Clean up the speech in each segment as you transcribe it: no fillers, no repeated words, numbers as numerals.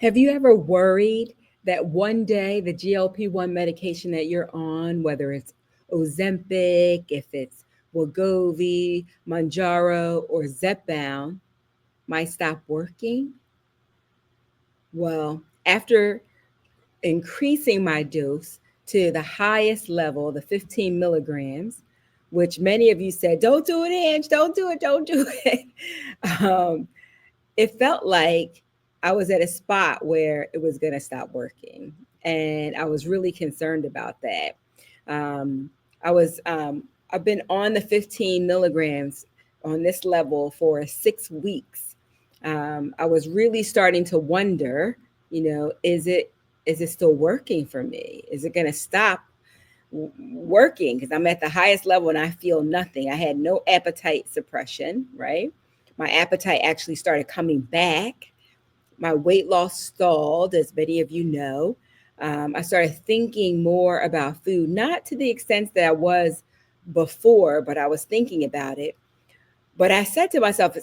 Have you ever worried that one day the GLP-1 medication that you're on, whether it's Ozempic, if it's Wegovy, Manjaro, or Zepbound, might stop working? Well, after increasing my dose to the highest level, the 15 milligrams, which many of you said, don't do it, Ange, don't do it, don't do it. um, it felt like I was at a spot where it was going to stop working. And I was really concerned about that. Um, I've been on the 15 milligrams on this level for 6 weeks. I was really starting to wonder, is it still working for me? Is it going to stop working? Because I'm at the highest level and I feel nothing. I had no appetite suppression, right? My appetite actually started coming back. My weight loss stalled, as many of you know. I started thinking more about food, not to the extent that I was before, but I was thinking about it. But I said to myself,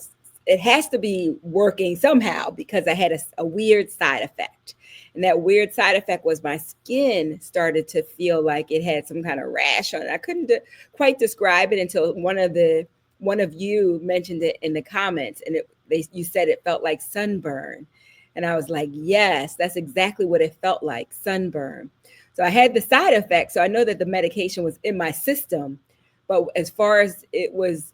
it has to be working somehow because I had a weird side effect. And that weird side effect was my skin started to feel like it had some kind of rash on it. I couldn't quite describe it until one of you mentioned it in the comments, and you said it felt like sunburn. And I was like, yes, that's exactly what it felt like, sunburn. So I had the side effect. So I know that the medication was in my system. But as far as it was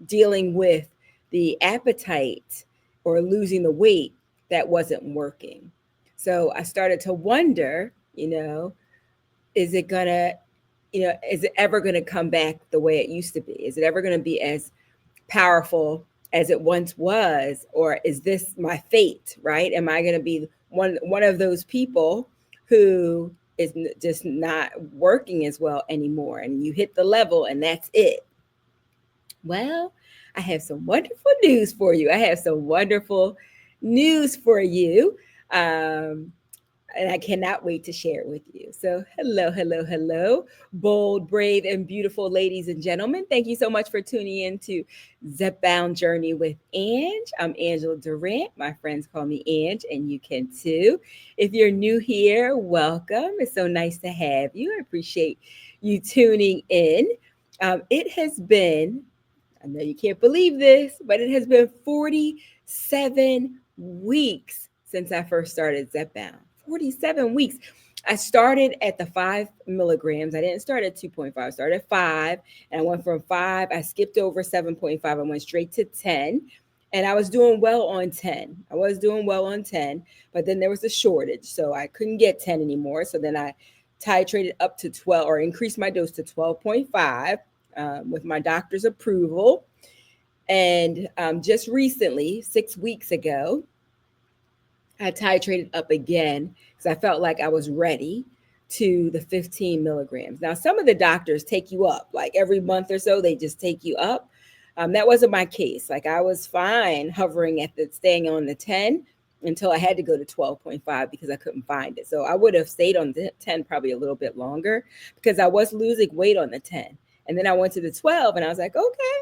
dealing with the appetite or losing the weight, that wasn't working. So I started to wonder, is it gonna, is it ever gonna come back the way it used to be? Is it ever gonna be as powerful as it once was, or is this my fate? Right? Am I gonna be one of those people who is just not working as well anymore? And you hit the level, and that's it. Well, I have some wonderful news for you. I have some wonderful news for you. Um, and I cannot wait to share it with you. So, hello, hello, hello, bold, brave, and beautiful ladies and gentlemen. Thank you so much for tuning in to Zepbound Journey with Ange. I'm Angela Durant. My friends call me Ange, and you can too. If you're new here, welcome. It's so nice to have you. I appreciate you tuning in. It has been, I know you can't believe this, but it has been 47 weeks since I first started Zepbound. 47 weeks. I started at the 5 milligrams. I didn't start at 2.5. I started at 5, and I went from 5. I skipped over 7.5. I went straight to 10, and I was doing well on 10. I was doing well on 10, but then there was a shortage, so I couldn't get 10 anymore. So then I titrated up to 12, or increased my dose to 12.5 with my doctor's approval. And just recently, 6 weeks ago, I titrated up again because I felt like I was ready to the 15 milligrams. Now, some of the doctors take you up, like every month or so, they just take you up. That wasn't my case. Like I was fine hovering at staying on the 10 until I had to go to 12.5 because I couldn't find it. So I would have stayed on the 10 probably a little bit longer because I was losing weight on the 10. And then I went to the 12 and I was like, okay,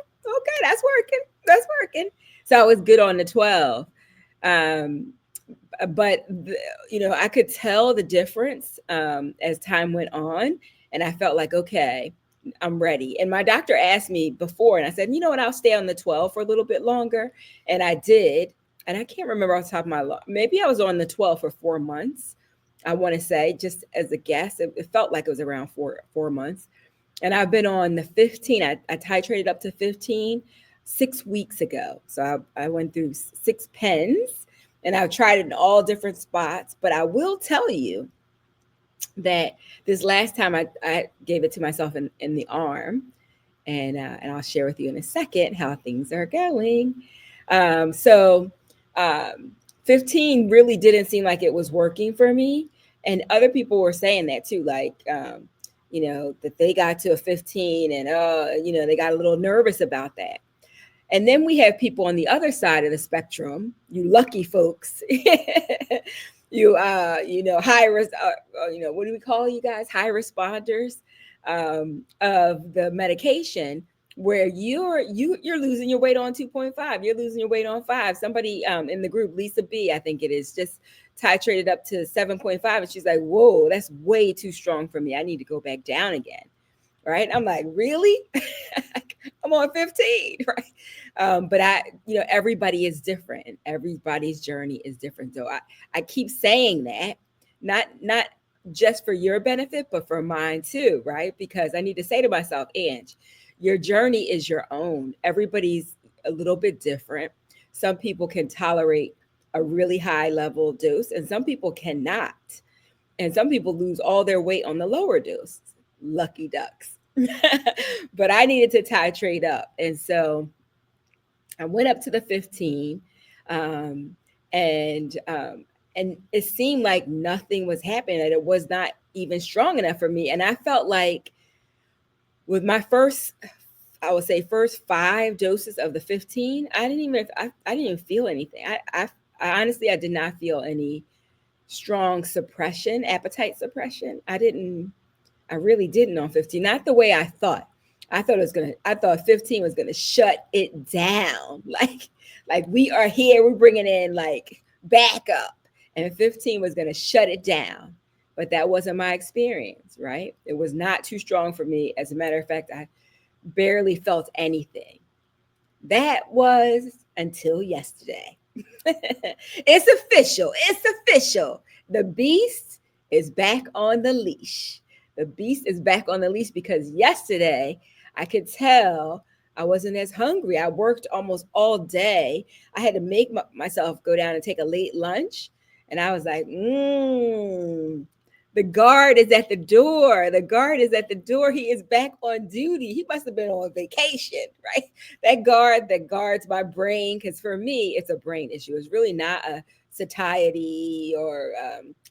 that's working. That's working. So I was good on the 12. Um, but I could tell the difference as time went on, and I felt like, okay, I'm ready. And my doctor asked me before, and I said, you know what, I'll stay on the 12 for a little bit longer, and I did. And I can't remember off the top of my head. Maybe I was on the 12 for 4 months. I want to say, just as a guess, it felt like it was around four months. And I've been on the 15. I titrated up to 15 6 weeks ago. So I went through 6 pens, and I've tried it in all different spots. But I will tell you that this last time I gave it to myself in the arm, and I'll share with you in a second how things are going. So um, 15 really didn't seem like it was working for me, and other people were saying that too, like that they got to a 15 and they got a little nervous about that. And then we have people on the other side of the spectrum, you lucky folks. High risk, what do we call you guys? High responders of the medication, where you're losing your weight on 2.5, you're losing your weight on 5. Somebody in the group, Lisa B, I think it is, just titrated up to 7.5, and she's like, whoa, that's way too strong for me. I need to go back down again. Right. I'm like, really? I'm on 15. Right. But everybody is different, and everybody's journey is different. So I keep saying that, not just for your benefit, but for mine too. Right. Because I need to say to myself, Ange, your journey is your own. Everybody's a little bit different. Some people can tolerate a really high level dose, and some people cannot. And some people lose all their weight on the lower dose. Lucky ducks. But I needed to titrate up. And so I went up to the 15. Um, and it seemed like nothing was happening, that it was not even strong enough for me. And I felt like with my I would say first 5 doses of the 15, I didn't even feel anything. I honestly, I did not feel any strong suppression, appetite suppression. I really didn't on 15. Not the way I thought. I thought 15 was gonna shut it down. Like we are here, we're bringing in like backup, and 15 was gonna shut it down. But that wasn't my experience, right? It was not too strong for me. As a matter of fact, I barely felt anything. That was until yesterday. It's official. It's official. The beast is back on the leash. The beast is back on the leash because yesterday I could tell I wasn't as hungry. I worked almost all day. I had to make myself go down and take a late lunch. And I was like, the guard is at the door. The guard is at the door. He is back on duty. He must have been on vacation, right? That guard that guards my brain, because for me, it's a brain issue. It's really not a satiety or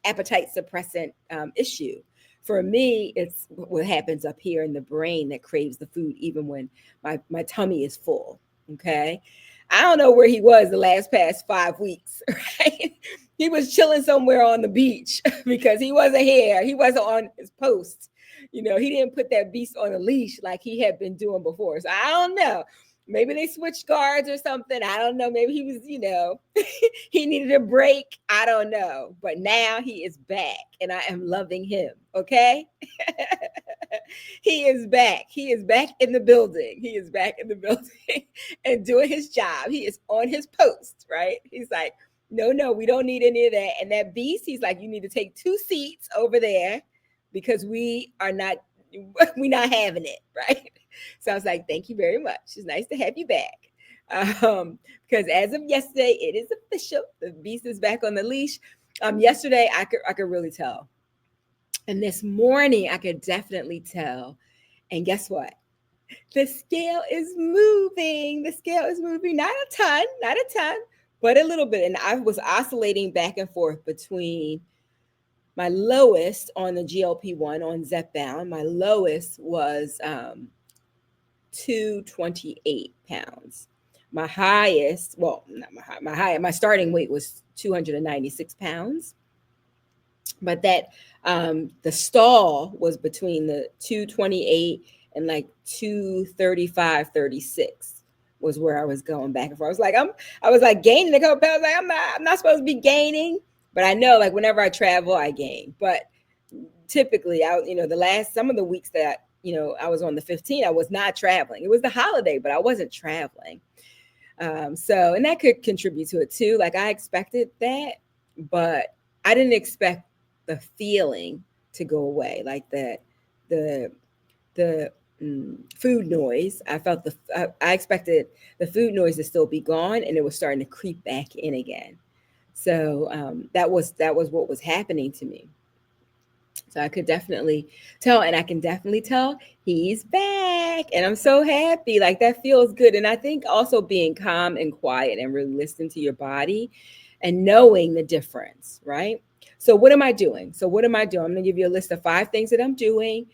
appetite suppressant issue. For me, it's what happens up here in the brain that craves the food even when my tummy is full. Okay. I don't know where he was the past 5 weeks, right? He was chilling somewhere on the beach because he wasn't here. He wasn't on his post. He didn't put that beast on a leash like he had been doing before. So I don't know. Maybe they switched guards or something. I don't know. Maybe he was, he needed a break. I don't know. But now he is back and I am loving him. Okay. He is back. He is back in the building. He is back in the building and doing his job. He is on his post, right? He's like, no, we don't need any of that. And that beast, he's like, you need to take 2 seats over there because we're not having it, right? So I was like, thank you very much. It's nice to have you back. Because as of yesterday, it is official. The beast is back on the leash. Yesterday, I could really tell. And this morning, I could definitely tell. And guess what? The scale is moving. The scale is moving. Not a ton, but a little bit. And I was oscillating back and forth between my lowest on the GLP-1 on Zepbound. My lowest was 228 pounds. My highest, well, not my starting weight was 296 pounds. But that the stall was between the 228 and like 235, 36 was where I was going back and forth. I was like gaining a couple pounds. Like I'm not supposed to be gaining, but I know like whenever I travel, I gain. But typically, some of the weeks that I was on the 15, I was not traveling. It was the holiday, but I wasn't traveling. So, and that could contribute to it too. Like I expected that, but I didn't expect the feeling to go away, like the food noise. I expected the food noise to still be gone, and it was starting to creep back in again. So that was what was happening to me. So I could definitely tell, and I can definitely tell he's back, and I'm so happy. Like that feels good. And I think also being calm and quiet and really listening to your body and knowing the difference, right? So what am I doing? I'm going to give you a list of 5 things that I'm doing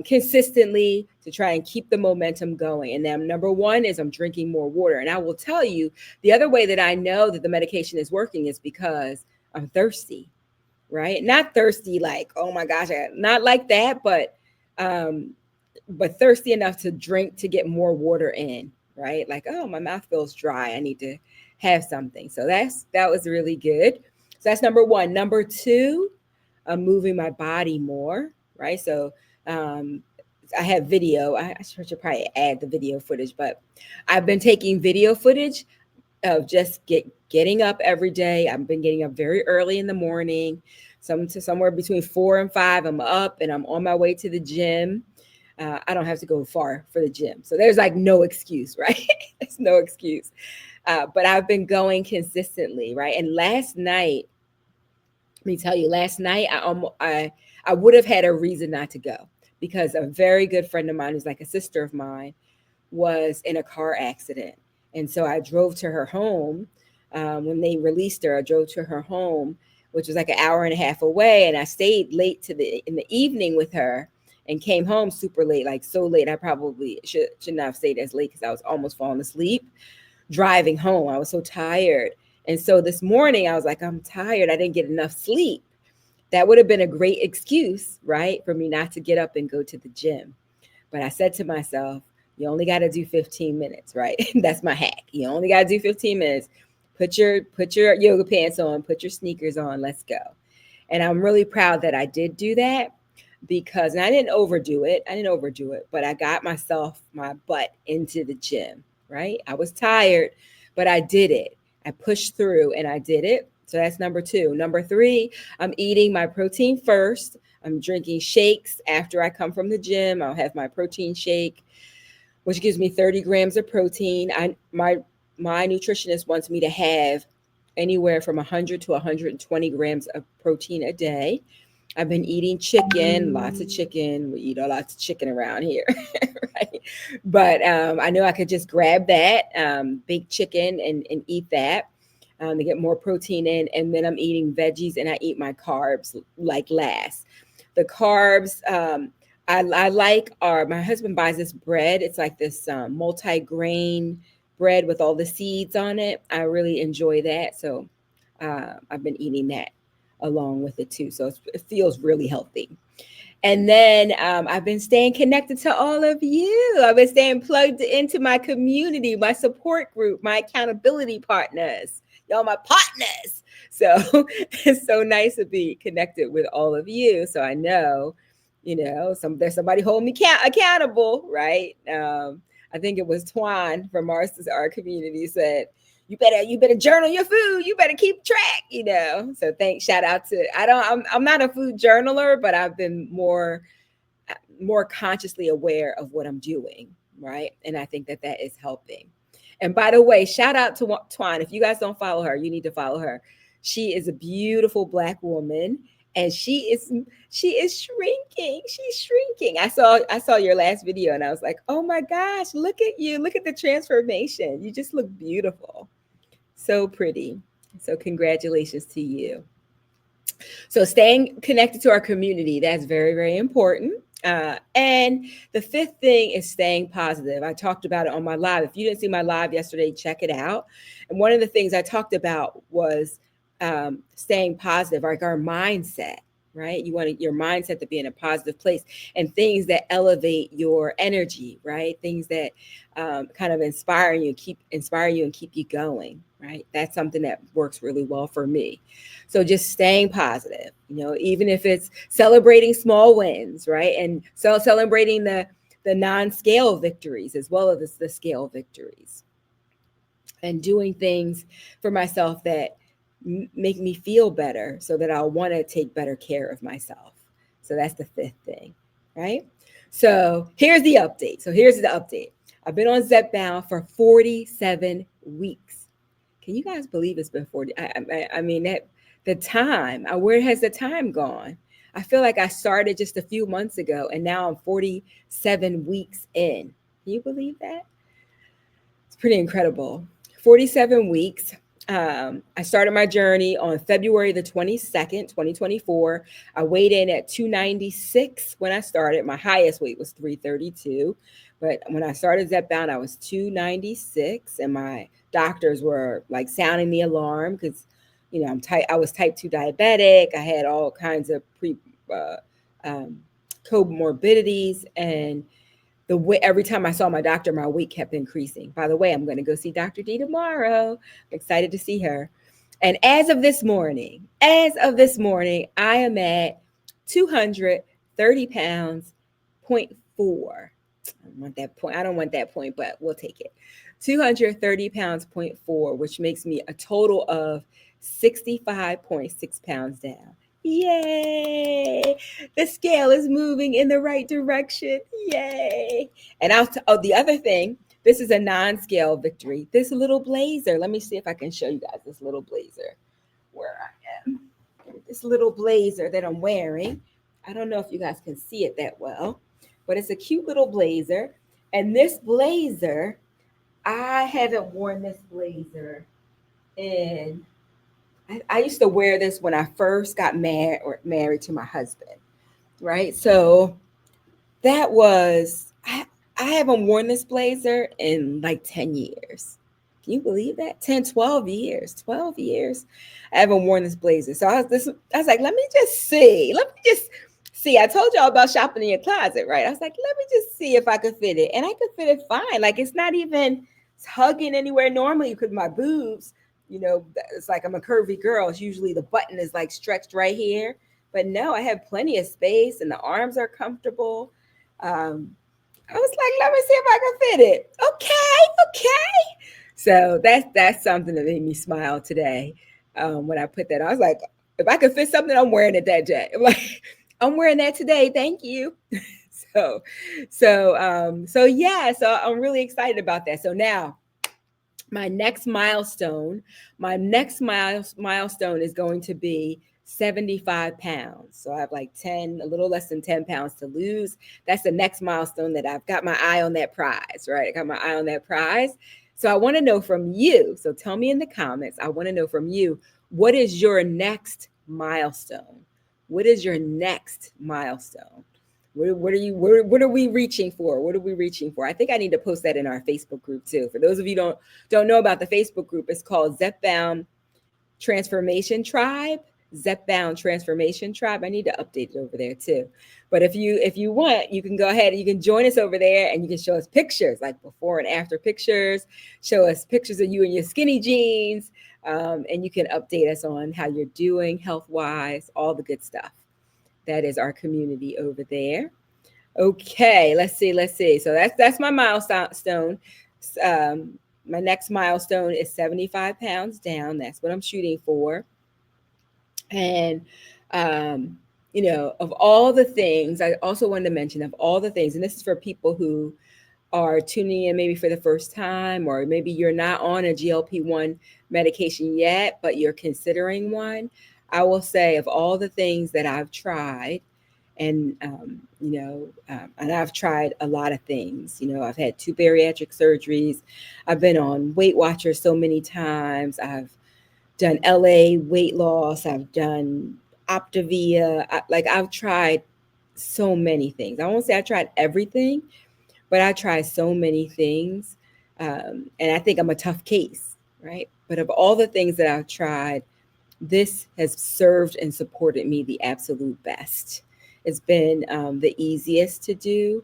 consistently to try and keep the momentum going. And then number 1 is I'm drinking more water. And I will tell you the other way that I know that the medication is working is because I'm thirsty, right? Not thirsty like, oh my gosh, not like that, but but thirsty enough to drink to get more water in, right? Like, oh, my mouth feels dry. I need to have something. So that was really good. So that's number one. Number two, I'm moving my body more, right? So um, I have video. I should probably add the video footage, but I've been taking video footage of just getting up every day. I've been getting up very early in the morning, somewhere between 4 and 5. I'm up and I'm on my way to the gym. I don't have to go far for the gym, so there's like no excuse, right? There's no excuse. But I've been going consistently, right? And last night, let me tell you, last night I would have had a reason not to go because a very good friend of mine, who's like a sister of mine, was in a car accident. And so I drove to her home. When they released her, I drove to her home, which was like an hour and a half away. And I stayed late in the evening with her and came home super late, like so late. I probably shouldn't have stayed as late because I was almost falling asleep driving home. I was so tired. And so this morning I was like, I'm tired. I didn't get enough sleep. That would have been a great excuse, right, for me not to get up and go to the gym. But I said to myself, you only got to do 15 minutes, right? That's my hack. You only got to do 15 minutes. Put your yoga pants on, put your sneakers on, let's go. And I'm really proud that I did do that because, and I didn't overdo it. But I got my butt into the gym, right? I was tired, but I did it. I pushed through and I did it. So that's number two. Number three, I'm eating my protein first. I'm drinking shakes after I come from the gym. I'll have my protein shake, which gives me 30 grams of protein. My nutritionist wants me to have anywhere from 100 to 120 grams of protein a day. I've been eating chicken, lots of chicken. We eat a lot of chicken around here, right? But I know I could just grab that baked chicken and eat that to get more protein in. And then I'm eating veggies and I eat my carbs like last. The carbs I like my husband buys this bread. It's like this multi-grain bread with all the seeds on it. I really enjoy that. So I've been eating that along with it too. So it feels really healthy. And then I've been staying connected to all of you. I've been staying plugged into my community, my support group, my accountability partners, y'all, my partners. So it's so nice to be connected with all of you. So I know, there's somebody holding me accountable, right? I think it was Twan from our community said, you better journal your food. You better keep track. So thanks, shout out to, I'm not a food journaler, but I've been more consciously aware of what I'm doing. Right. And I think that is helping. And by the way, shout out to Twan. If you guys don't follow her, you need to follow her. She is a beautiful Black woman and she is shrinking. She's shrinking. I saw your last video and I was like, oh my gosh, look at you. Look at the transformation. You just look beautiful. So pretty. So congratulations to you. So staying connected to our community, that's very, very important. And the fifth thing is staying positive. I talked about it on my live. If you didn't see my live yesterday, check it out. And one of the things I talked about was staying positive, like our mindset, right? You want your mindset to be in a positive place and things that elevate your energy, right? Things that kind of inspire you and keep you going, right? That's something that works really well for me. So just staying positive, even if it's celebrating small wins, right? And so celebrating the non-scale victories as well as the scale victories, and doing things for myself that make me feel better so that I'll want to take better care of myself. So that's the fifth thing, right? So here's the update. I've been on Zepbound for 47 weeks. Can you guys believe it's been 40? I mean, that the time, where has the time gone? I feel like I started just a few months ago and now I'm 47 weeks in. Can you believe that? It's pretty incredible. 47 weeks. I started my journey on February the 22nd, 2024. I weighed in at 296 when I started. My highest weight was 332. But when I started Zepbound, I was 296. And my doctors were like sounding the alarm because, I was type 2 diabetic. I had all kinds of comorbidities. And every time I saw my doctor, my weight kept increasing. By the way, I'm going to go see Dr. D tomorrow. I'm excited to see her. And as of this morning, I am at 230 pounds, point 4. I don't want that point. I don't want that point, but we'll take it. 230 pounds, point 4, which makes me a total of 65.6 pounds down. Yay! The scale is moving in the right direction. Yay! And the other thing, this is a non-scale victory. This little blazer. Let me see if I can show you guys this little blazer. Where I am. This little blazer that I'm wearing. I don't know if you guys can see it that well, but it's a cute little blazer. And this blazer, I haven't worn this blazer in. I used to wear this when I first got married to my husband, right? So that was I haven't worn this blazer in like 10 years. Can you believe that? 10, 12 years. 12 years. I haven't worn this blazer. So I was like, let me just see. Let me just see. I told y'all about shopping in your closet, right? I was like, let me just see if I could fit it. And I could fit it fine. Like it's not even hugging anywhere normally because my boobs, it's like I'm a curvy girl. It's usually the button is like stretched right here. But no, I have plenty of space and the arms are comfortable. I was like, let me see if I can fit it. Okay. So that's something that made me smile today. When I put that on, I was like, if I could fit something, I'm wearing it that day. I'm like, I'm wearing that today. Thank you. So yeah. So I'm really excited about that. So now, my next milestone is going to be 75 pounds. So I have like a little less than 10 pounds to lose. That's the next milestone that I've got my eye on that prize, right? I got my eye on that prize. So I want to know from you. So tell me in the comments, I want to know from you, what is your next milestone? What is your next milestone? What are we reaching for? What are we reaching for? I think I need to post that in our Facebook group too. For those of you don't know about the Facebook group, it's called Zepbound Transformation Tribe. Zepbound Transformation Tribe. I need to update it over there too. But if you want, you can go ahead and you can join us over there and you can show us pictures, like before and after pictures. Show us pictures of you in your skinny jeans. And you can update us on how you're doing health-wise, all the good stuff. That is our community over there. Okay, let's see. So that's my milestone. My next milestone is 75 pounds down. That's what I'm shooting for. And, of all the things, I also wanted to mention of all the things, and this is for people who are tuning in maybe for the first time, or maybe you're not on a GLP-1 medication yet, but you're considering one. I will say of all the things that I've tried, and and I've tried a lot of things. I've had 2 bariatric surgeries. I've been on Weight Watchers so many times. I've done LA weight loss. I've done Optavia. I've tried so many things. I won't say I tried everything, but I tried so many things. And I think I'm a tough case, right? But of all the things that I've tried, this has served and supported me the absolute best. It's been the easiest to do,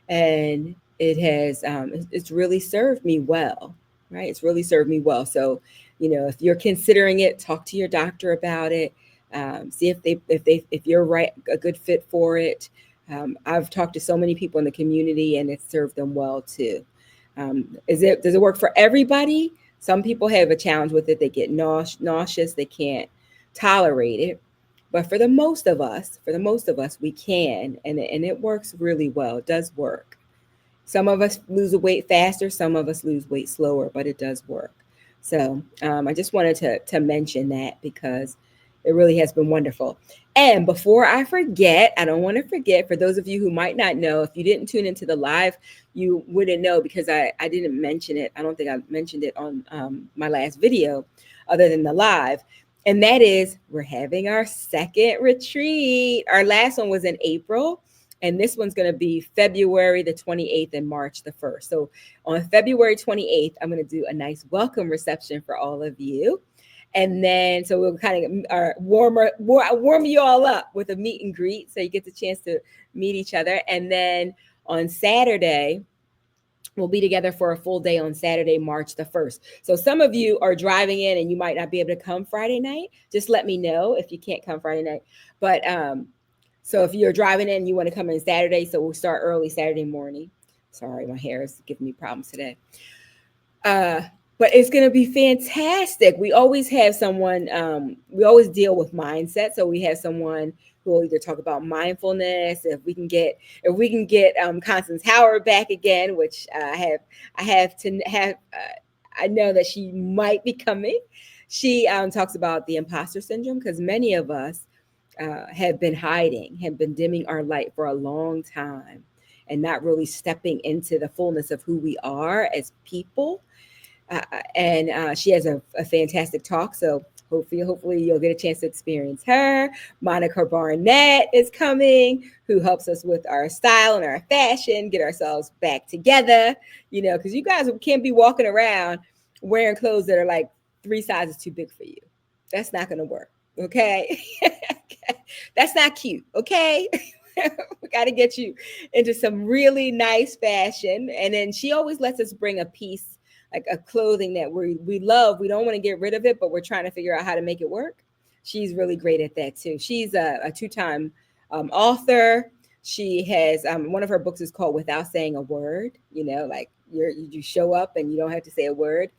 and it has it's really served me well, right? It's really served me well. So, if you're considering it, talk to your doctor about it. See if you're right, a good fit for it. I've talked to so many people in the community, and it's served them well too. Does it work for everybody? Some people have a challenge with it. They get nauseous. They can't tolerate it. But for the most of us, we can, and it works really well. It does work. Some of us lose weight faster. Some of us lose weight slower, but it does work. So I just wanted to mention that because it really has been wonderful. And before I forget, I don't want to forget, for those of you who might not know, if you didn't tune into the live, you wouldn't know because I didn't mention it. I don't think I mentioned it on my last video other than the live. And that is, we're having our second retreat. Our last one was in April, and this one's going to be February the 28th and March the 1st. So on February 28th, I'm going to do a nice welcome reception for all of you. And then, so we'll kind of warm you all up with a meet and greet. So you get the chance to meet each other. And then on Saturday, we'll be together for a full day on Saturday, March the 1st. So some of you are driving in and you might not be able to come Friday night. Just let me know if you can't come Friday night. But so if you're driving in and you want to come in Saturday, so we'll start early Saturday morning. Sorry, my hair is giving me problems today. But it's going to be fantastic. We always have someone, we always deal with mindset. So we have someone who will either talk about mindfulness, if we can get Constance Howard back again, which I know that she might be coming. She talks about the imposter syndrome, because many of us have been hiding, have been dimming our light for a long time and not really stepping into the fullness of who we are as people. And she has a fantastic talk. So hopefully you'll get a chance to experience her. Monica Barnett is coming, who helps us with our style and our fashion, get ourselves back together, because you guys can't be walking around wearing clothes that are like 3 sizes too big for you. That's not going to work. Okay. That's not cute. Okay. We got to get you into some really nice fashion. And then she always lets us bring a piece, like a clothing that we love. We don't want to get rid of it, but we're trying to figure out how to make it work. She's really great at that too. She's a 2-time author. She has one of her books is called Without Saying a Word. Like you show up and you don't have to say a word.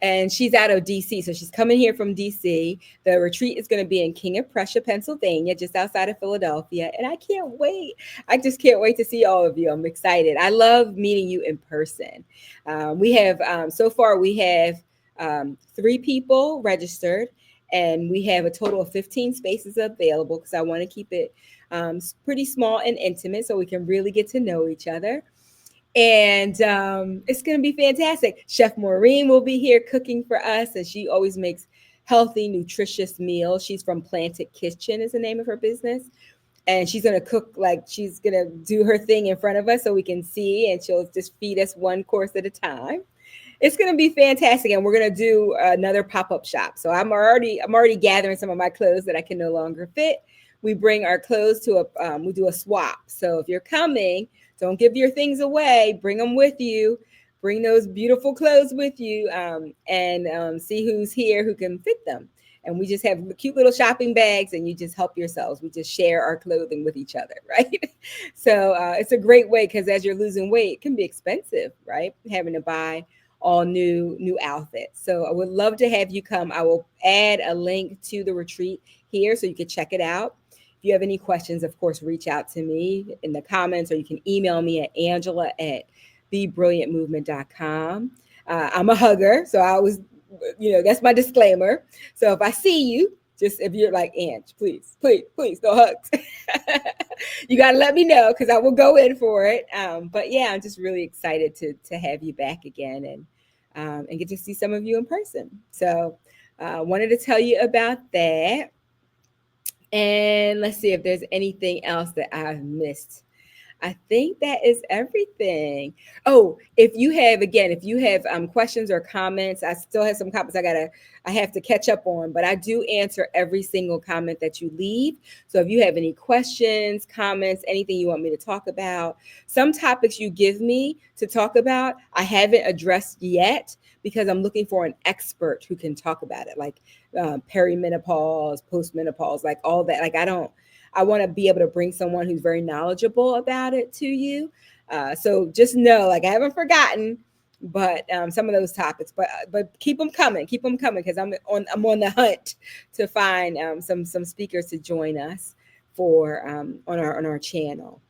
And she's out of DC. So she's coming here from DC. The retreat is going to be in King of Prussia, Pennsylvania, just outside of Philadelphia. And I can't wait. I just can't wait to see all of you. I'm excited. I love meeting you in person. We have, so far, we have 3 people registered, and we have a total of 15 spaces available, because I want to keep it pretty small and intimate so we can really get to know each other. And it's going to be fantastic. Chef Maureen will be here cooking for us, and she always makes healthy, nutritious meals. She's from Planted Kitchen is the name of her business. And she's going to cook, like she's going to do her thing in front of us so we can see, and she'll just feed us one course at a time. It's going to be fantastic. And we're going to do another pop-up shop. So I'm already gathering some of my clothes that I can no longer fit. We bring our clothes to we do a swap. So if you're coming, don't give your things away. Bring them with you. Bring those beautiful clothes with you, and see who's here who can fit them. And we just have cute little shopping bags, and you just help yourselves. We just share our clothing with each other, right? So it's a great way, because as you're losing weight, it can be expensive, right? Having to buy all new outfits. So I would love to have you come. I will add a link to the retreat here so you can check it out. If you have any questions, of course, reach out to me in the comments, or you can email me at angela@thebrilliantmovement.com. I'm a hugger, so I always, that's my disclaimer. So if I see you, just if you're like, Ange, please, no hugs. You got to let me know, because I will go in for it. But yeah, I'm just really excited to have you back again, and get to see some of you in person. So wanted to tell you about that. And let's see if there's anything else that I've missed. I think that is everything. Oh, if you have questions or comments, I still have some comments I have to catch up on, but I do answer every single comment that you leave. So if you have any questions, comments, anything you want me to talk about, some topics you give me to talk about, I haven't addressed yet, because I'm looking for an expert who can talk about it, like perimenopause, postmenopause, like all that. Like I want to be able to bring someone who's very knowledgeable about it to you. So just know, like, I haven't forgotten, but some of those topics, but keep them coming, because I'm on the hunt to find some speakers to join us for on our channel.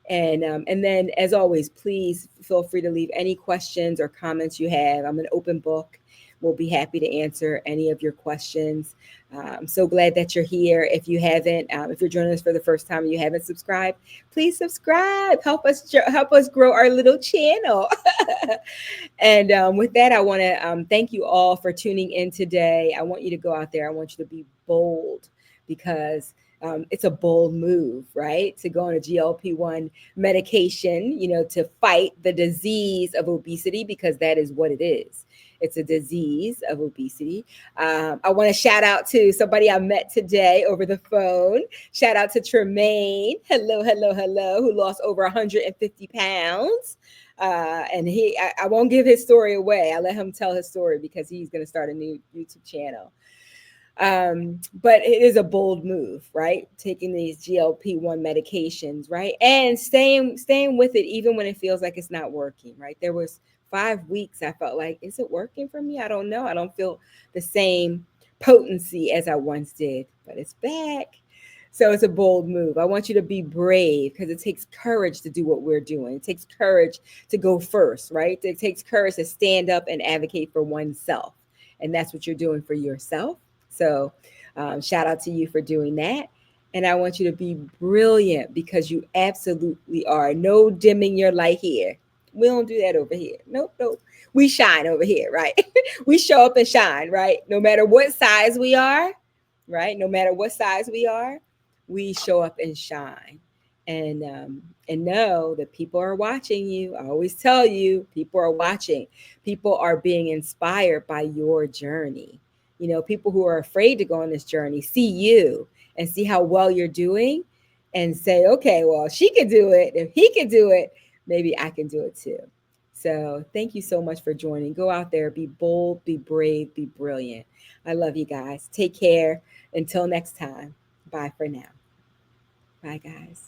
And then, as always, please feel free to leave any questions or comments you have. I'm an open book. We'll be happy to answer any of your questions. I'm so glad that you're here. If you haven't, if you're joining us for the first time and you haven't subscribed, please subscribe. Help us grow our little channel. And with that, I want to thank you all for tuning in today. I want you to go out there. I want you to be bold, because it's a bold move, right? To go on a GLP-1 medication, to fight the disease of obesity, because that is what it is. It's a disease of obesity. I want to shout out to somebody I met today over the phone. Shout out to Tremaine. Hello, hello, hello, who lost over 150 pounds. And I won't give his story away. I let him tell his story because he's going to start a new YouTube channel. But it is a bold move, right? Taking these GLP-1 medications, right? And staying with it even when it feels like it's not working, right? There was 5 weeks I felt like, is it working for me? I don't know. I don't feel the same potency as I once did, but it's back. So it's a bold move. I want you to be brave because it takes courage to do what we're doing. It takes courage to go first, right? It takes courage to stand up and advocate for oneself. And that's what you're doing for yourself. So shout out to you for doing that. And I want you to be brilliant because you absolutely are. No dimming your light here. We don't do that over here. Nope, nope. We shine over here, right? We show up and shine, right? No matter what size we are, right? No matter what size we show up and shine. And know that people are watching you. I always tell you, people are watching. People are being inspired by your journey. You know, people who are afraid to go on this journey see you and see how well you're doing and say, okay, well, she can do it. If he can do it, maybe I can do it too. So thank you so much for joining. Go out there, be bold, be brave, be brilliant. I love you guys. Take care. Until next time. Bye for now. Bye, guys.